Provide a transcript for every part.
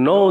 9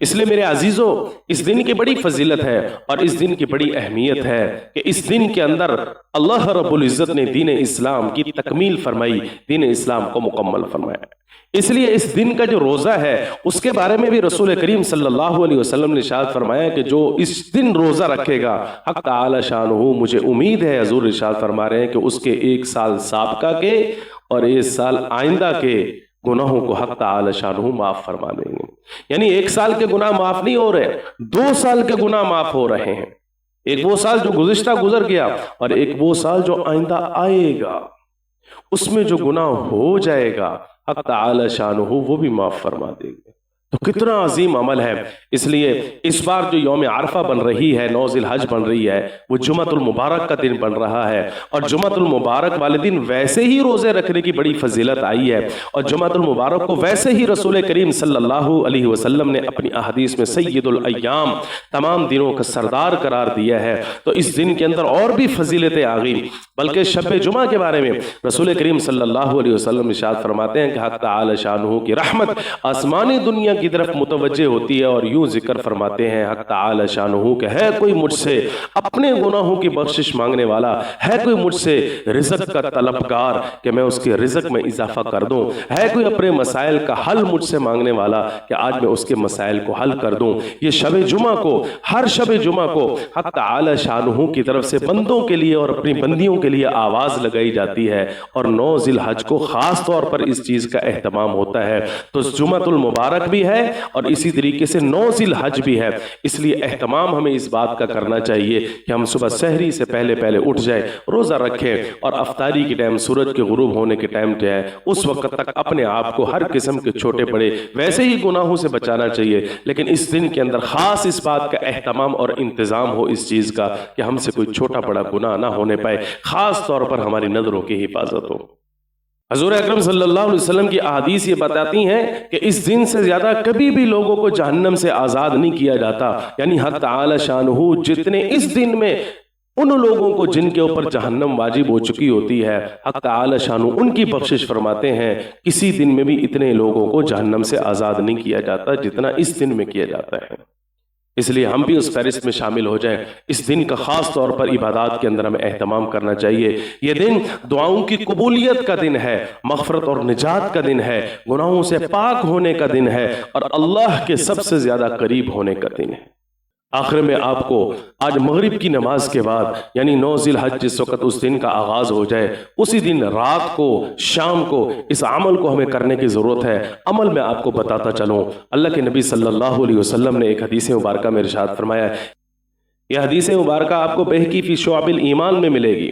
اس لیے میرے عزیزوں، اس دن کی بڑی فضیلت ہے اور اس دن کی بڑی اہمیت ہے کہ اس دن کے اندر اللہ رب العزت نے دین اسلام کی تکمیل فرمائی، دین اسلام کو مکمل فرمایا۔ اس لیے اس دن کا جو روزہ ہے اس کے بارے میں بھی رسول کریم صلی اللہ علیہ وسلم نے ارشاد فرمایا کہ جو اس دن روزہ رکھے گا، حق تعالی شانہ، مجھے امید ہے، حضور ارشاد فرما رہے ہیں کہ اس کے 1 سال سابقہ کے اور 1 سال آئندہ کے گناہوں کو حق تعالی شانہ معاف فرما دیں گے۔ یعنی 1 سال کے گناہ معاف نہیں ہو رہے، 2 سال کے گناہ معاف ہو رہے ہیں۔ ایک وہ سال جو گزشتہ گزر گیا اور ایک وہ سال جو آئندہ آئے گا، اس میں جو گناہ ہو جائے گا حق تعالی شانہ وہ بھی معاف فرما دیں گے۔ تو کتنا عظیم عمل ہے۔ اس لیے اس بار جو یوم عرفہ بن رہی ہے، 9 ذی الحج بن رہی ہے، وہ جمعۃ المبارک کا دن بن رہا ہے، اور جمعۃ المبارک والے دن ویسے ہی روزے رکھنے کی بڑی فضیلت آئی ہے، اور جمعۃ المبارک کو ویسے ہی رسول کریم صلی اللہ علیہ وسلم نے اپنی احادیث میں سید الایام، تمام دنوں کا سردار قرار دیا ہے۔ تو اس دن کے اندر اور بھی فضیلتیں آ گئی، بلکہ شب جمعہ کے بارے میں رسول کریم صلی اللہ علیہ وسلم ارشاد فرماتے ہیں کہ حق تعالی شانہ کی رحمت آسمانی دنیا کی طرف متوجہ ہوتی ہے، اور یوں ذکر فرماتے ہیں حق تعالی شانہ کہ ہے کوئی مجھ سے اپنے گناہوں کی بخشش مانگنے والا، ہے کوئی مجھ سے رزق کا طلبگار کہ میں اس کے رزق میں اضافہ کر دوں، ہے کوئی اپنے مسائل کا حل مجھ سے مانگنے والا کہ آج میں اس کے مسائل کو حل کر دوں۔ یہ شب جمعہ کو، ہر شب جمعہ کو حق تعالی شانہ کی طرف سے بندوں کے لیے اور اپنی بندیوں کے لیے آواز لگائی جاتی ہے، اور 9 ذی الحج کو خاص طور پر اس چیز کا اہتمام ہوتا ہے۔ تو جمعۃ المبارک بھی ہے اور اسی طریقے سے 9 ذی الحج بھی ہے، اس لیے اہتمام ہمیں اس بات کا کرنا چاہیے کہ ہم صبح سحری سے پہلے اٹھ جائیں، روزہ رکھیں، اور افطاری کے ٹائم، سورج کے غروب ہونے کے ٹائم جو ہے اس وقت تک اپنے آپ کو ہر قسم کے چھوٹے بڑے ویسے ہی گناہوں سے بچانا چاہیے، لیکن اس دن کے اندر خاص اس بات کا اہتمام اور انتظام ہو اس چیز کا کہ ہم سے کوئی چھوٹا بڑا گناہ نہ ہونے پائے، خاص طور پر ہماری نظروں کی حفاظت ہو۔ حضور اکرم صلی اللہ علیہ وسلم کی احادیث یہ بتاتی ہیں کہ اس دن سے زیادہ کبھی بھی لوگوں کو جہنم سے آزاد نہیں کیا جاتا، یعنی حق تعالی شانہ جتنے اس دن میں ان لوگوں کو جن کے اوپر جہنم واجب ہو چکی ہوتی ہے، حق تعالی شانہ ان کی بخشش فرماتے ہیں کسی دن میں بھی اتنے لوگوں کو جہنم سے آزاد نہیں کیا جاتا جتنا اس دن میں کیا جاتا ہے۔ اس لیے ہم بھی اس فہرست میں شامل ہو جائیں۔ اس دن کا خاص طور پر عبادات کے اندر ہمیں اہتمام کرنا چاہیے۔ یہ دن دعاؤں کی قبولیت کا دن ہے، مغفرت اور نجات کا دن ہے، گناہوں سے پاک ہونے کا دن ہے، اور اللہ کے سب سے زیادہ قریب ہونے کا دن ہے۔ آخر میں آپ کو آج مغرب کی نماز کے بعد، یعنی 9 ذی الحج جس وقت اس دن کا آغاز ہو جائے، اسی دن رات کو، شام کو اس عمل کو ہمیں کرنے کی ضرورت ہے۔ عمل میں آپ کو بتاتا چلوں، اللہ کے نبی صلی اللہ علیہ وسلم نے ایک حدیث مبارکہ میں ارشاد فرمایا ہے، یہ حدیث مبارکہ آپ کو بہقی فی شعب الایمان میں ملے گی،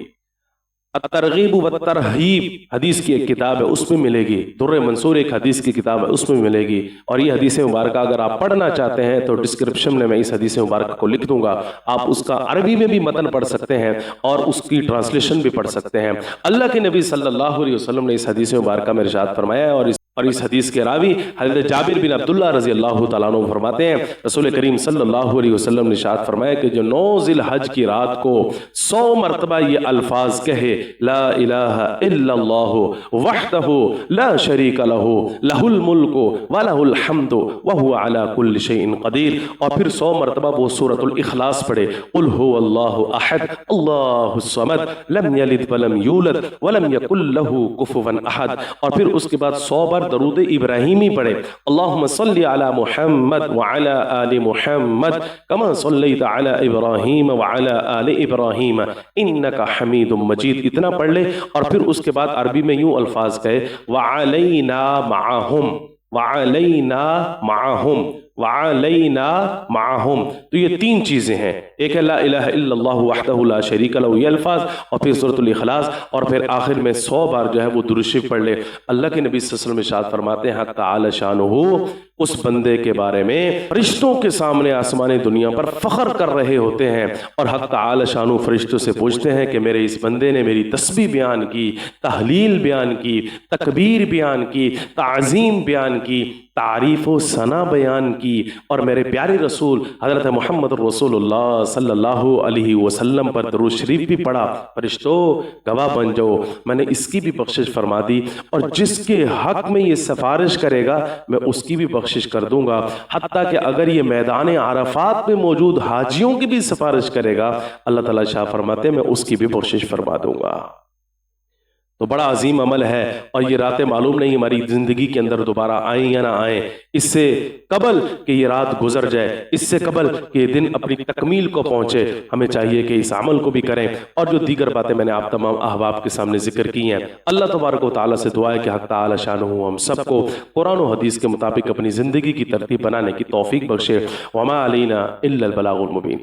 الترغیب والترہیب حدیث کی ایک کتاب ہے اس میں ملے گی، در منصور ایک حدیث کی کتاب ہے اس میں ملے گی، اور یہ حدیث مبارکہ اگر آپ پڑھنا چاہتے ہیں تو ڈسکرپشن میں اس حدیث مبارکہ کو لکھ دوں گا، آپ اس کا عربی میں بھی متن پڑھ سکتے ہیں اور اس کی ٹرانسلیشن بھی پڑھ سکتے ہیں۔ اللہ کے نبی صلی اللہ علیہ وسلم نے اس حدیث مبارکہ میں ارشاد فرمایا ہے، اور اس حدیث کے راوی حضرت جابر بن عبداللہ رضی اللہ تعالیٰ عنہ فرماتے ہیں رسول کریم صلی اللہ علیہ وسلم نے ارشاد فرمایا کہ جو 9 ذی الحج کی رات کو 100 مرتبہ یہ الفاظ کہے، لا الہ الا اللہ وحدہ لا شریک لہ لہ الملک ولہ الحمد وہو علی کل شیء قدیر، اور پھر 100 مرتبہ وہ سورۃ الاخلاص پڑھے، قل هو اللہ احد اللہ الصمد لم یلد ولم یولد ولم یکن لہ کفوا احد، اور پھر اس کے بعد 100 بار درود ابراہیمی پڑھے، اللہم صلی علی محمد وعلی آل محمد کما صلیت علی ابراہیم وعلی آل ابراہیم انکا حمید مجید، اتنا پڑھ لے، اور پھر اس کے بعد عربی میں یوں الفاظ کہے، وعلینا معہم وعلینا معہم وعلینا معہم۔ تو یہ 3 چیزیں ہیں، ایک ہے لا الہ الا اللہ وحدہ لا شریک لہ یہ الفاظ، اور پھر سورۃ الاخلاص، اور پھر آخر میں 100 بار جو ہے وہ درود شریف پڑھ لے۔ اللہ کے نبی صلی اللہ علیہ وسلم ارشاد فرماتے ہیں حق تعالی شانہ اس بندے کے بارے میں فرشتوں کے سامنے آسمانی دنیا پر فخر کر رہے ہوتے ہیں، اور حق تعالی شانہ فرشتوں سے پوچھتے ہیں کہ میرے اس بندے نے میری تسبیح بیان کی، تحلیل بیان کی، تکبیر بیان کی، تعظیم بیان کی، تعریف و ثنا بیان کی، اور میرے پیارے رسول حضرت محمد رسول اللہ صلی اللہ علیہ وسلم پر درود شریف بھی پڑھا، فرشتوں گواہ بن جاؤ، میں نے اس کی بھی بخشش فرما دی، اور جس کے حق میں یہ سفارش کرے گا میں اس کی بھی بخشش کر دوں گا، حتیٰ کہ اگر یہ میدان عرفات میں موجود حاجیوں کی بھی سفارش کرے گا اللہ تعالیٰ شاہ فرماتے ہیں میں اس کی بھی بخشش فرما دوں گا۔ تو بڑا عظیم عمل ہے، اور یہ راتیں معلوم نہیں ہماری زندگی کے اندر دوبارہ آئیں یا نہ آئیں، اس سے قبل کہ یہ رات گزر جائے، اس سے قبل کہ یہ دن اپنی تکمیل کو پہنچے، ہمیں چاہیے کہ اس عمل کو بھی کریں، اور جو دیگر باتیں میں نے آپ تمام احباب کے سامنے ذکر کی ہیں، اللہ تبارک و تعالیٰ سے دعا ہے کہ حق تعالی شانہ ہم سب کو قرآن و حدیث کے مطابق اپنی زندگی کی ترتیب بنانے کی توفیق بخشے۔ وما علینا الا البلاغ المبین۔